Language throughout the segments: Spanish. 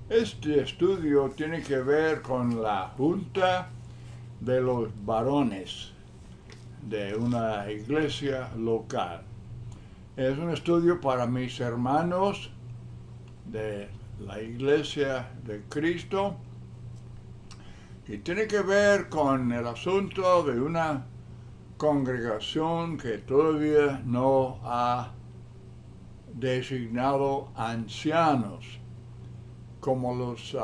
Este estudio tiene que ver con la junta de los varones de una iglesia local. Es un estudio para mis hermanos de la iglesia de Cristo y tiene que ver con el asunto de una congregación que todavía no ha designado ancianos como los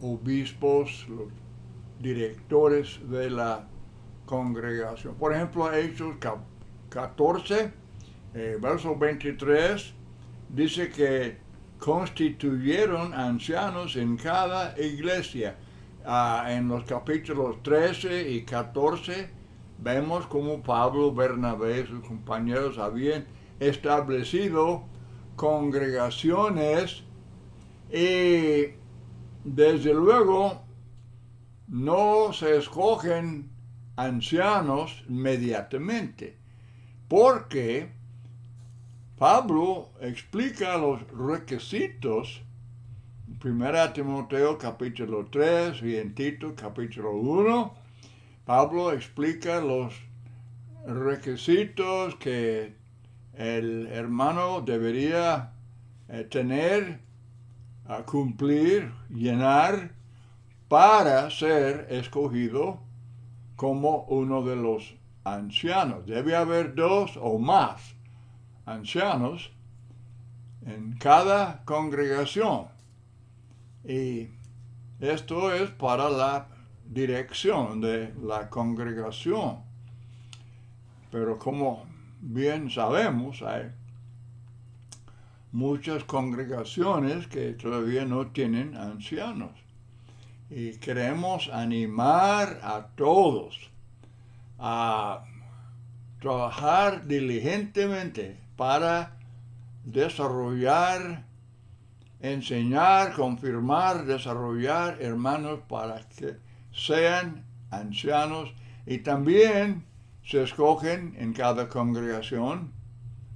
obispos, los directores de la congregación. Por ejemplo, Hechos 14, verso 23, dice que constituyeron ancianos en cada iglesia. En los capítulos 13 y 14 vemos cómo Pablo, Bernabé y sus compañeros habían establecido congregaciones y desde luego no se escogen ancianos inmediatamente, porque Pablo explica los requisitos en 1 Timoteo capítulo 3 y en Tito capítulo 1. Pablo explica los requisitos que el hermano debería tener, cumplir, llenar para ser escogido como uno de los ancianos. Debe haber 2 o más ancianos en cada congregación. Y esto es para la dirección de la congregación. Pero como bien sabemos, hay muchas congregaciones que todavía no tienen ancianos. Y queremos animar a todos a trabajar diligentemente para desarrollar, enseñar, confirmar, desarrollar hermanos para que sean ancianos, y también se escogen en cada congregación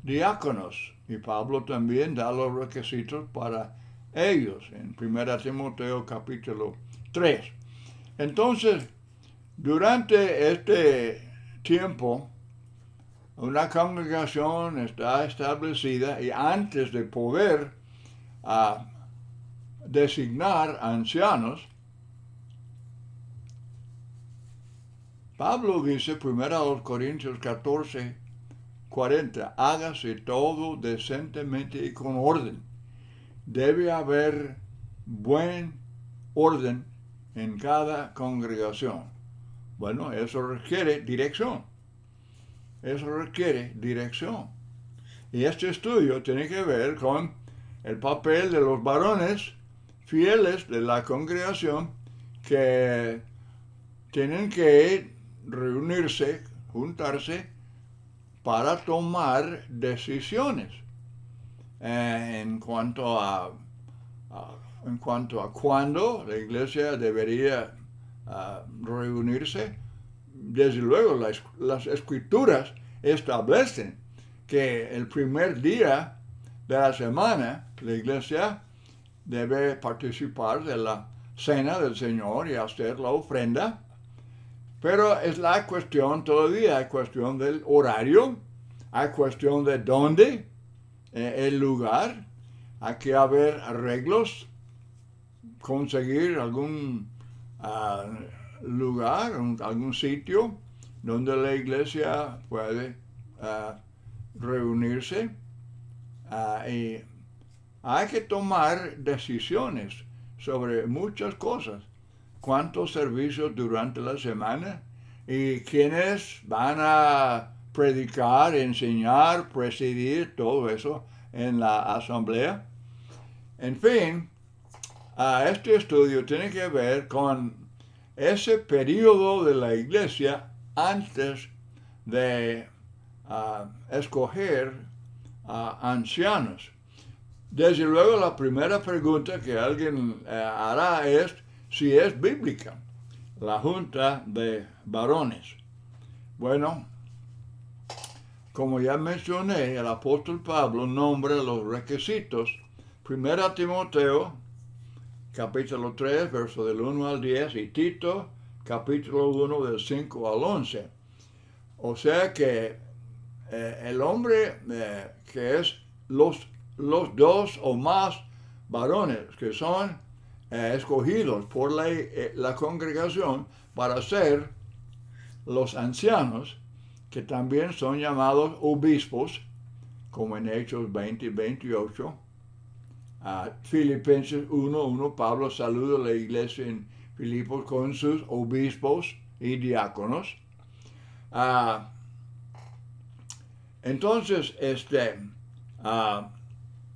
diáconos, y Pablo también da los requisitos para ellos en 1 Timoteo capítulo 3. Entonces, durante este tiempo, una congregación está establecida y antes de poder designar ancianos, Pablo dice, 1 Corintios 14, 40, hágase todo decentemente y con orden. Debe haber buen orden en cada congregación. Bueno, eso requiere dirección. Eso requiere dirección. Y este estudio tiene que ver con el papel de los varones fieles de la congregación que tienen que reunirse, juntarse para tomar decisiones en cuanto a cuándo la iglesia debería reunirse. Desde luego, las escrituras establecen que el primer día de la semana la iglesia debe participar de la cena del Señor y hacer la ofrenda. Pero es la cuestión todavía, hay cuestión del horario, hay cuestión de dónde, el lugar, hay que haber arreglos, conseguir algún lugar, algún sitio donde la iglesia puede reunirse, y hay que tomar decisiones sobre muchas cosas. Cuántos servicios durante la semana y quiénes van a predicar, enseñar, presidir, todo eso en la asamblea. En fin, este estudio tiene que ver con ese periodo de la iglesia antes de escoger ancianos. Desde luego, la primera pregunta que alguien hará es si es bíblica la junta de varones. Bueno, como ya mencioné, el apóstol Pablo nombra los requisitos. 1 Timoteo capítulo 3, verso del 1 al 10, y Tito, capítulo 1, del 5 al 11. O sea que el hombre que es los dos o más varones que son escogidos por la congregación para ser los ancianos, que también son llamados obispos, como en Hechos 20 y 28. Filipenses 1:1, Pablo saluda a la iglesia en Filipos con sus obispos y diáconos. Entonces,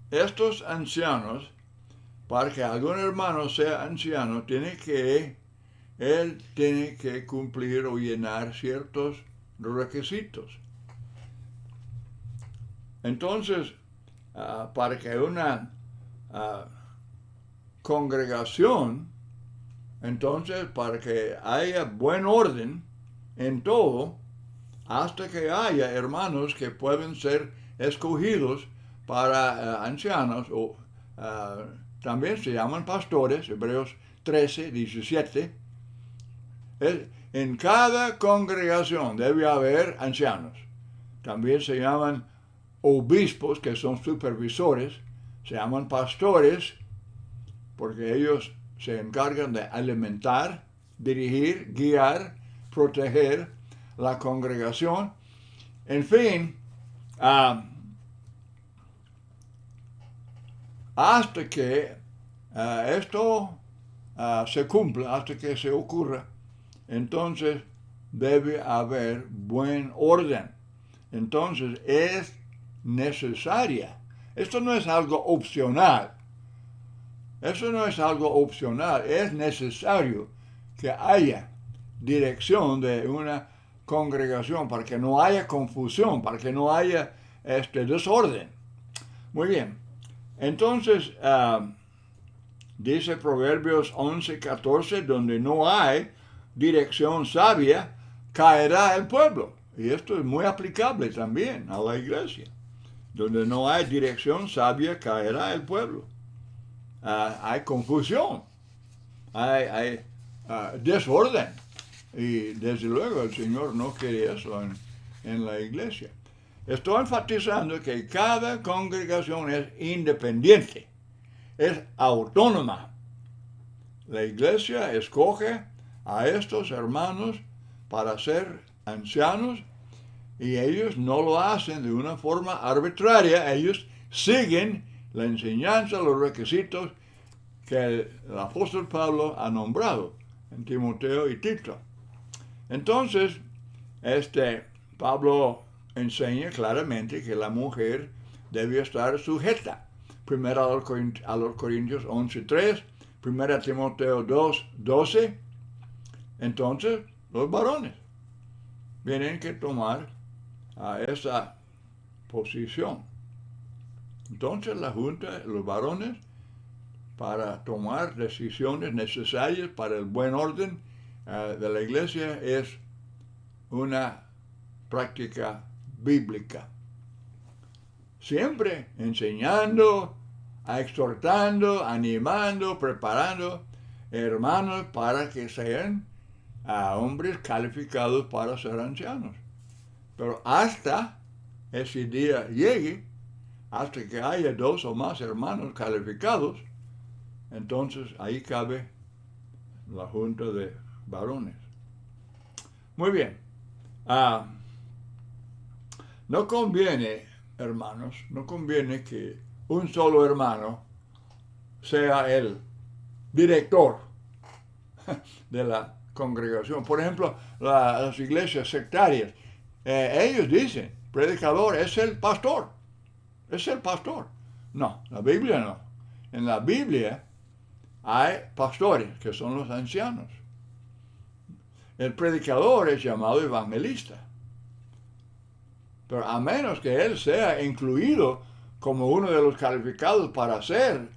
estos ancianos, para que algún hermano sea anciano, él tiene que cumplir o llenar ciertos requisitos. Entonces, para que una congregación, entonces, para que haya buen orden en todo, hasta que haya hermanos que pueden ser escogidos para ancianos, o también se llaman pastores, Hebreos 13, 17. En cada congregación debe haber ancianos. También se llaman obispos, que son supervisores. Se llaman pastores, porque ellos se encargan de alimentar, dirigir, guiar, proteger la congregación. En fin, hasta que esto se cumpla, hasta que se ocurra, entonces debe haber buen orden. Entonces es necesaria. Esto no es algo opcional. Eso no es algo opcional. Es necesario que haya dirección de una congregación para que no haya confusión, para que no haya desorden. Muy bien. Entonces, dice Proverbios 11:14, donde no hay dirección sabia, caerá el pueblo. Y esto es muy aplicable también a la iglesia. Donde no hay dirección sabia, caerá el pueblo. Hay confusión, hay desorden. Y desde luego el Señor no quiere eso en la iglesia. Estoy enfatizando que cada congregación es independiente, es autónoma. La iglesia escoge a estos hermanos para ser ancianos y ellos no lo hacen de una forma arbitraria. Ellos siguen la enseñanza, los requisitos que el apóstol Pablo ha nombrado en Timoteo y Tito. Entonces, Pablo enseña claramente que la mujer debe estar sujeta. Primero a los Corintios 11:3, primero a Timoteo 2:12. Entonces, los varones tienen que tomar esa posición. Entonces, la junta, los varones, para tomar decisiones necesarias para el buen orden de la iglesia, es una práctica bíblica. Siempre enseñando, exhortando, animando, preparando hermanos para que sean hombres calificados para ser ancianos. Pero hasta ese día llegue, hasta que haya 2 o más hermanos calificados, entonces ahí cabe la junta de varones. Muy bien. No conviene, hermanos, no conviene que un solo hermano sea el director de la congregación. Por ejemplo, las iglesias sectarias, ellos dicen, predicador es el pastor. Es el pastor. No, la Biblia no. En la Biblia hay pastores que son los ancianos. El predicador es llamado evangelista. Pero a menos que él sea incluido como uno de los calificados para ser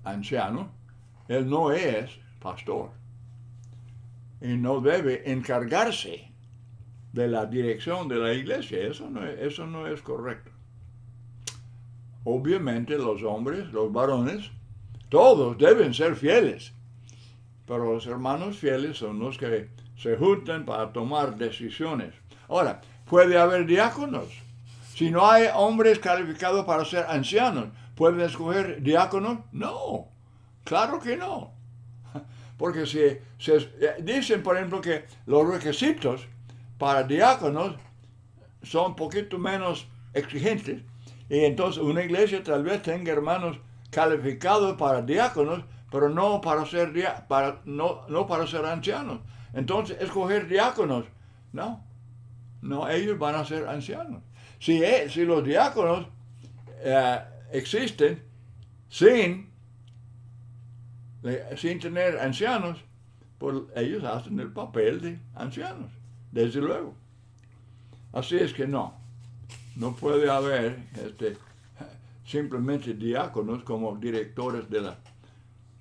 anciano, él no es pastor. Y no debe encargarse de la dirección de la iglesia. Eso no es correcto. Obviamente los hombres, los varones, todos deben ser fieles, pero los hermanos fieles son los que se juntan para tomar decisiones. Ahora, puede haber diáconos. Si no hay hombres calificados para ser ancianos, ¿pueden escoger diáconos? No, claro que no. Porque si dicen, por ejemplo, que los requisitos para diáconos son un poquito menos exigentes, y entonces una iglesia tal vez tenga hermanos calificados para diáconos, pero no para ser no para ser ancianos. Entonces, escoger diáconos, no, ellos van a ser ancianos. Si los diáconos existen sin tener ancianos, pues ellos hacen el papel de ancianos, desde luego. Así es que no puede haber simplemente diáconos como directores de la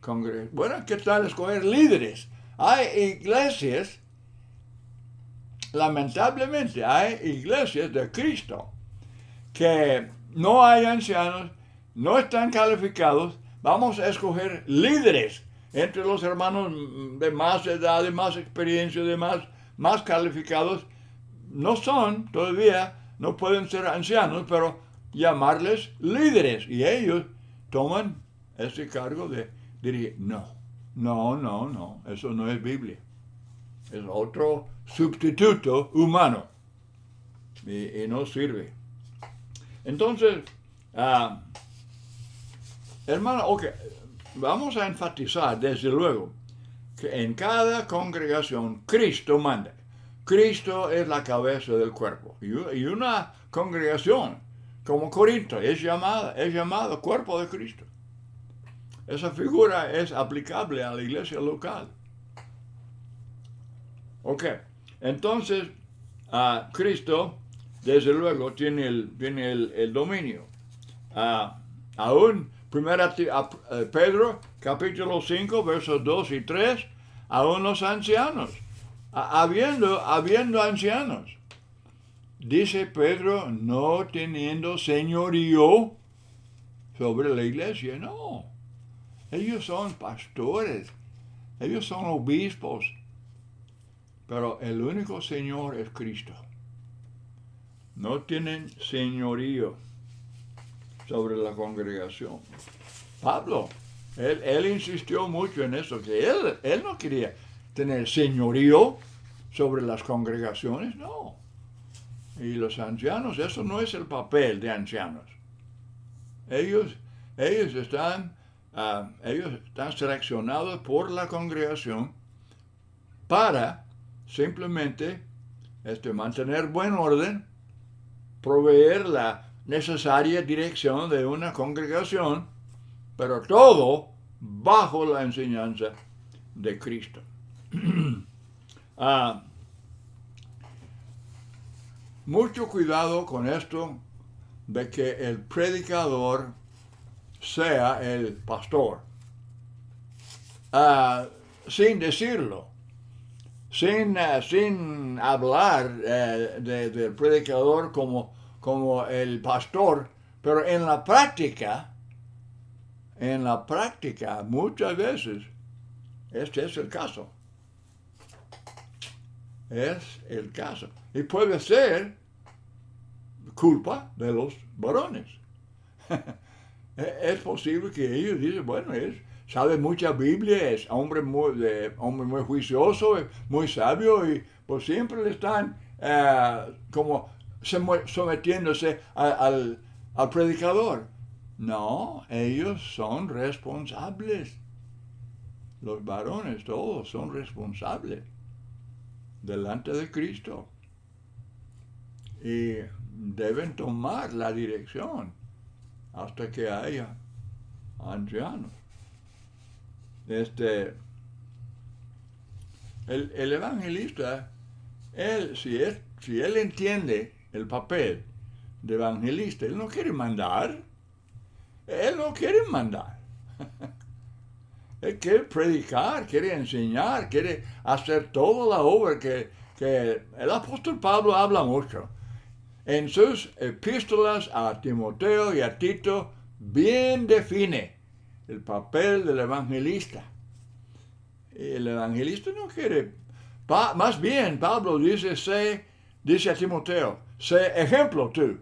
congregación. Bueno, ¿qué tal escoger líderes? Hay iglesias, lamentablemente, hay iglesias de Cristo que no hay ancianos, no están calificados. Vamos a escoger líderes entre los hermanos de más edad, de más experiencia, de más calificados. No son todavía, no pueden ser ancianos, pero llamarles líderes. Y ellos toman ese cargo de dirigir. No, eso no es Biblia. Es otro sustituto humano. Y no sirve. Entonces, hermano, vamos a enfatizar desde luego que en cada congregación Cristo manda. Cristo es la cabeza del cuerpo. Y una congregación como Corinto es llamado cuerpo de Cristo. Esa figura es aplicable a la iglesia local. Entonces, Cristo, desde luego, tiene el dominio. Aún, Pedro, capítulo 5, versos 2 y 3, aún los ancianos, habiendo ancianos, dice Pedro, no teniendo señorío sobre la iglesia, no. Ellos son pastores, ellos son obispos, pero el único Señor es Cristo. No tienen señorío sobre la congregación. Pablo, él insistió mucho en eso, que él no quería tener señorío sobre las congregaciones, no. Y los ancianos, eso no es el papel de ancianos. Ellos están seleccionados por la congregación para simplemente mantener buen orden, proveer la necesaria dirección de una congregación, pero todo bajo la enseñanza de Cristo. Mucho cuidado con esto de que el predicador sea el pastor, sin decirlo, sin hablar del predicador como el pastor, pero en la práctica, muchas veces, este es el caso. Es el caso. Y puede ser culpa de los varones. Es posible que ellos dicen, bueno, sabe mucha Biblia, es hombre muy juicioso, muy sabio, y pues siempre le están como sometiéndose al predicador. No, ellos son responsables. Los varones todos son responsables delante de Cristo. Y deben tomar la dirección hasta que haya ancianos. El evangelista, si él entiende el papel de evangelista, él no quiere mandar. Él no quiere mandar. Él quiere predicar, quiere enseñar, quiere hacer toda la obra que el apóstol Pablo habla mucho. En sus epístolas a Timoteo y a Tito, bien define el papel del evangelista. El evangelista no quiere, más bien Pablo dice a Timoteo, sé ejemplo tú.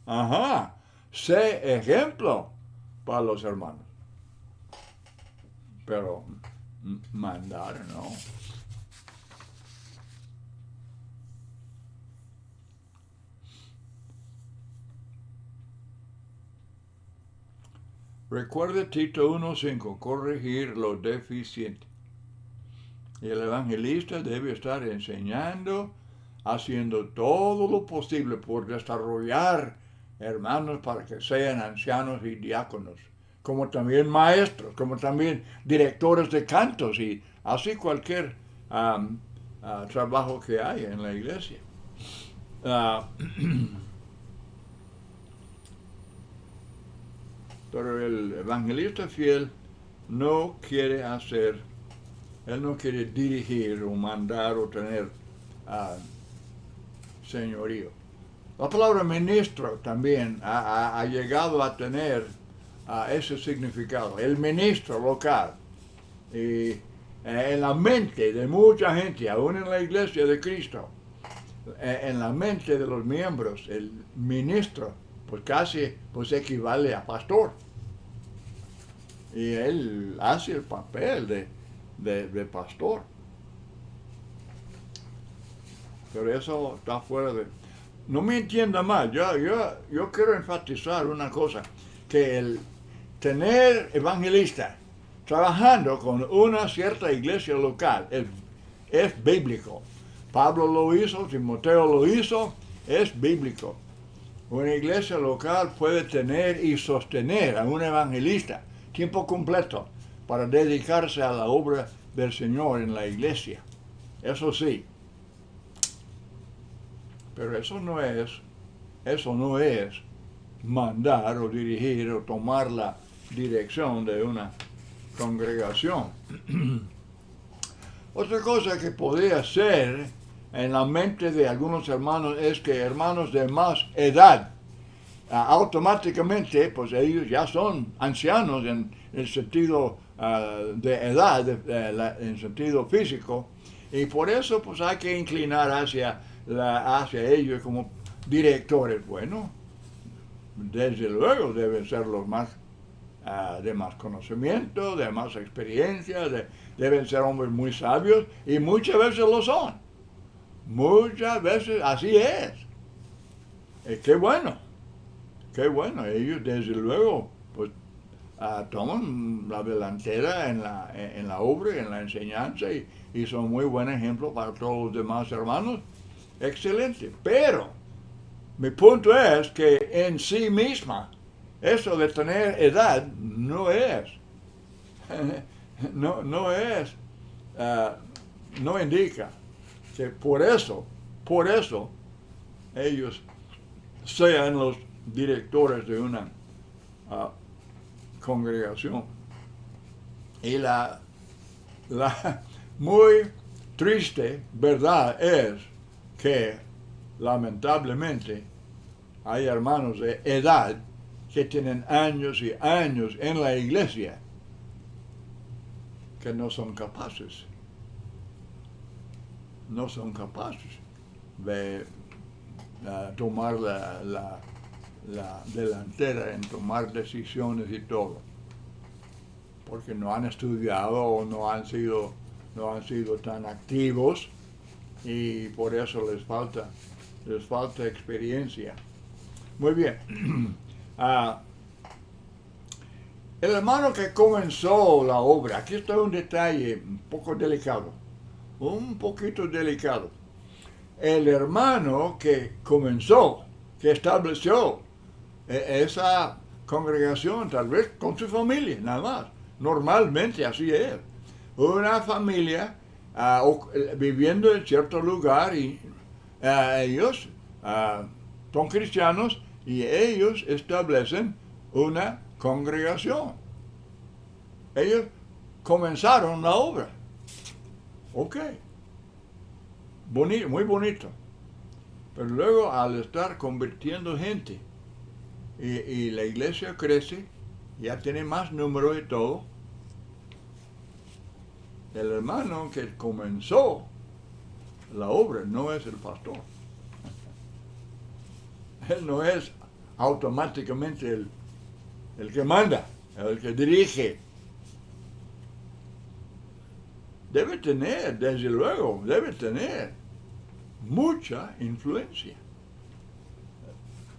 Ajá, sé ejemplo para los hermanos. Pero mandar no. Recuerde Tito 1:5, corregir lo deficiente. Y el evangelista debe estar enseñando, haciendo todo lo posible por desarrollar hermanos para que sean ancianos y diáconos, como también maestros, como también directores de cantos y así cualquier trabajo que hay en la iglesia. Pero el evangelista fiel no quiere él no quiere dirigir o mandar o tener señorío. La palabra ministro también ha llegado a tener ese significado, el ministro local. Y en la mente de mucha gente, aún en la iglesia de Cristo, en la mente de los miembros, el ministro pues casi pues equivale a pastor. Y él hace el papel de pastor. Pero eso está fuera de... No me entienda mal, yo quiero enfatizar una cosa, que el tener evangelista trabajando con una cierta iglesia local es bíblico. Pablo lo hizo, Timoteo lo hizo, es bíblico. Una iglesia local puede tener y sostener a un evangelista tiempo completo para dedicarse a la obra del Señor en la iglesia. Eso sí. Pero eso no es mandar o dirigir o tomar la dirección de una congregación. Otra cosa que podría ser en la mente de algunos hermanos es que hermanos de más edad, automáticamente, pues ellos ya son ancianos en el sentido de edad, en sentido físico, y por eso pues hay que inclinar hacia ellos como directores. Bueno, desde luego deben ser los más de más conocimiento, de más experiencia, deben ser hombres muy sabios, y muchas veces lo son. Muchas veces así es. Qué bueno, ellos desde luego pues toman la delantera en la obra, en la enseñanza, y son muy buen ejemplo para todos los demás hermanos. Excelente, pero mi punto es que en sí misma eso de tener edad no indica que por eso ellos sean los directores de una congregación. Y la muy triste verdad es que lamentablemente hay hermanos de edad que tienen años y años en la iglesia que no son capaces de tomar la delantera en tomar decisiones y todo, porque no han estudiado o no han sido tan activos, y por eso les falta experiencia. Muy bien. El hermano que comenzó la obra, aquí está un detalle un poquito delicado. El hermano que comenzó, que estableció esa congregación, tal vez con su familia, nada más. Normalmente así es. Una familia viviendo en cierto lugar, y ellos son cristianos y ellos establecen una congregación. Ellos comenzaron la obra. Ok. Bonito, muy bonito. Pero luego, al estar convirtiendo gente y la iglesia crece, ya tiene más número y todo. El hermano que comenzó la obra no es el pastor. Él no es automáticamente el que manda, el que dirige. Debe tener, desde luego, debe tener mucha influencia.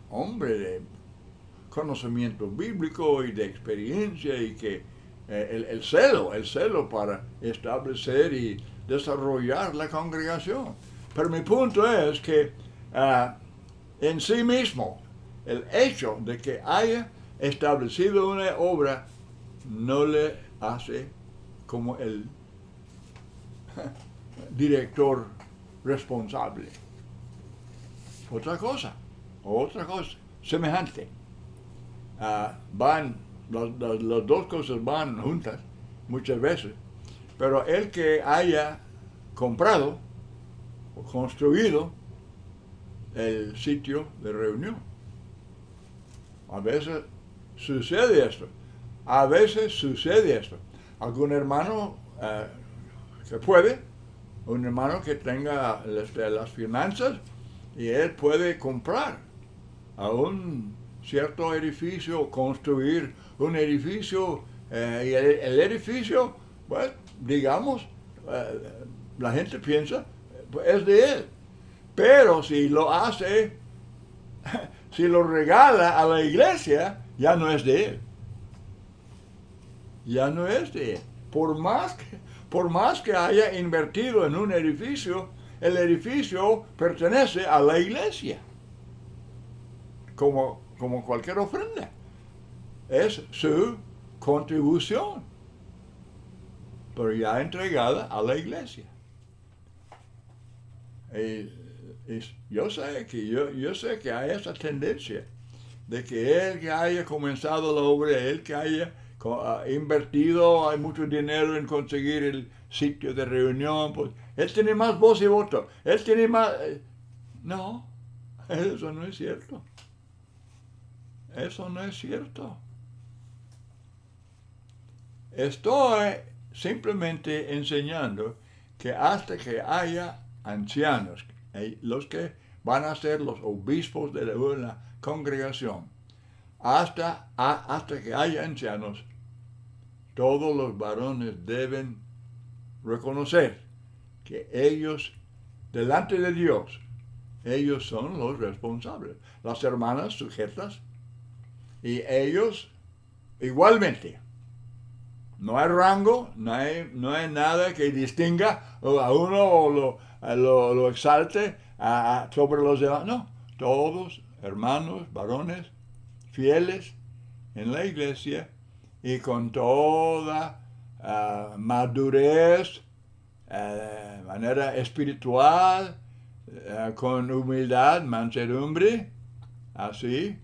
Hombre de conocimiento bíblico y de experiencia y que el celo para establecer y desarrollar la congregación. Pero mi punto es que en sí mismo, el hecho de que haya establecido una obra no le hace como el director responsable. Otra cosa, semejante. Las dos cosas van juntas muchas veces, pero el que haya comprado o construido el sitio de reunión. A veces sucede esto. Algún hermano que puede, un hermano que tenga las finanzas y él puede comprar a un cierto edificio, construir un edificio y el edificio, pues, digamos, la gente piensa, pues, es de él. Pero si lo hace, si lo regala a la iglesia, ya no es de él. Ya no es de él. Por más que haya invertido en un edificio, el edificio pertenece a la iglesia. Como cualquier ofrenda. Es su contribución, pero ya entregada a la iglesia. Yo sé que hay esa tendencia de que él que haya comenzado la obra, él que haya invertido, hay mucho dinero en conseguir el sitio de reunión, pues él tiene más voz y voto, él tiene más... No, eso no es cierto. Eso no es cierto. Estoy simplemente enseñando que hasta que haya ancianos, los que van a ser los obispos de la congregación, hasta que haya ancianos, todos los varones deben reconocer que ellos, delante de Dios, ellos son los responsables. Las hermanas sujetas y ellos igualmente. No hay rango, no hay nada que distinga a uno o lo exalte sobre los demás. No, todos hermanos, varones, fieles en la iglesia y con toda madurez, manera espiritual, con humildad, mansedumbre, así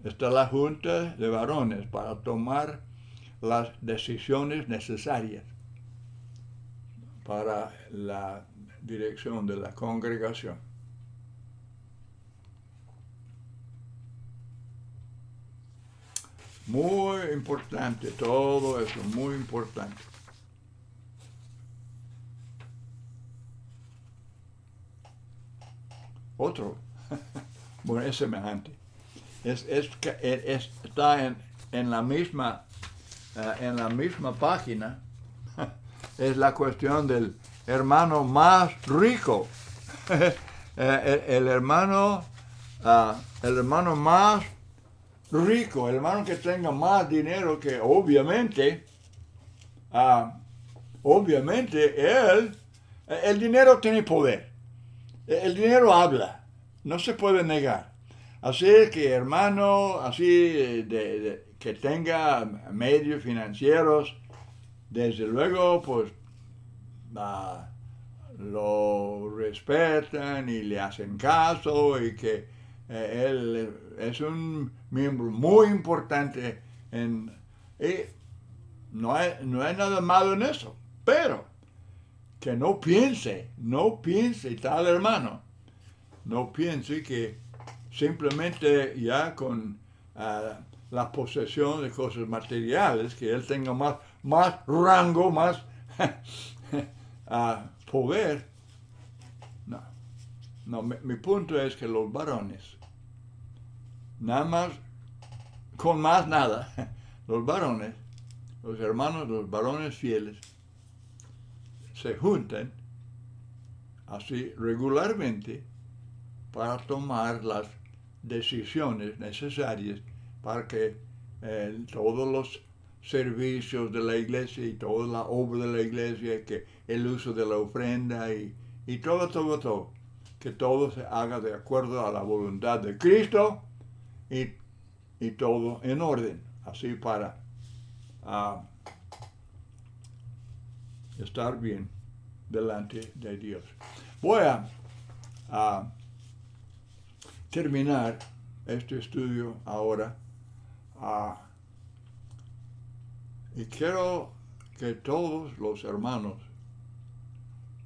está la junta de varones para tomar las decisiones necesarias para la dirección de la congregación. Muy importante todo eso, muy importante. Otro, bueno, es semejante. Está en la misma página. Es la cuestión del hermano más rico. el hermano más rico, el hermano que tenga más dinero, que obviamente el dinero tiene poder. El dinero habla, no se puede negar. Así que hermano, así que tenga medios financieros, desde luego, pues lo respetan y le hacen caso y que él es un miembro muy importante y no hay nada malo en eso, pero que no piense tal hermano, no piense que simplemente ya con la posesión de cosas materiales, que él tenga más rango, más poder. No, mi punto es que los varones, nada más, con más nada, los varones, los hermanos, los varones fieles, se juntan así regularmente para tomar las decisiones necesarias para que todos los servicios de la iglesia y toda la obra de la iglesia, que el uso de la ofrenda y todo, que todo se haga de acuerdo a la voluntad de Cristo y todo en orden, así para estar bien delante de Dios. Voy a terminar este estudio ahora y quiero que todos los hermanos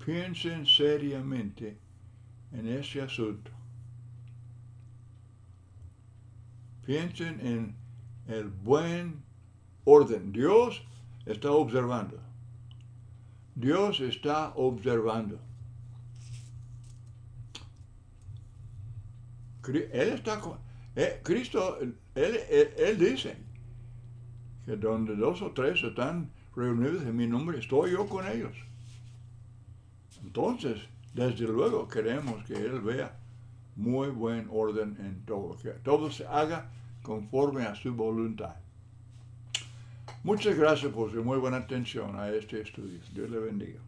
piensen seriamente en ese asunto. Piensen en el buen orden. Dios está observando. Dios está observando. Él está, Cristo, él dice que donde 2 o 3 están reunidos en mi nombre, estoy yo con ellos. Entonces, desde luego queremos que Él vea muy buen orden en todo, que todo se haga conforme a su voluntad. Muchas gracias por su muy buena atención a este estudio. Dios le bendiga.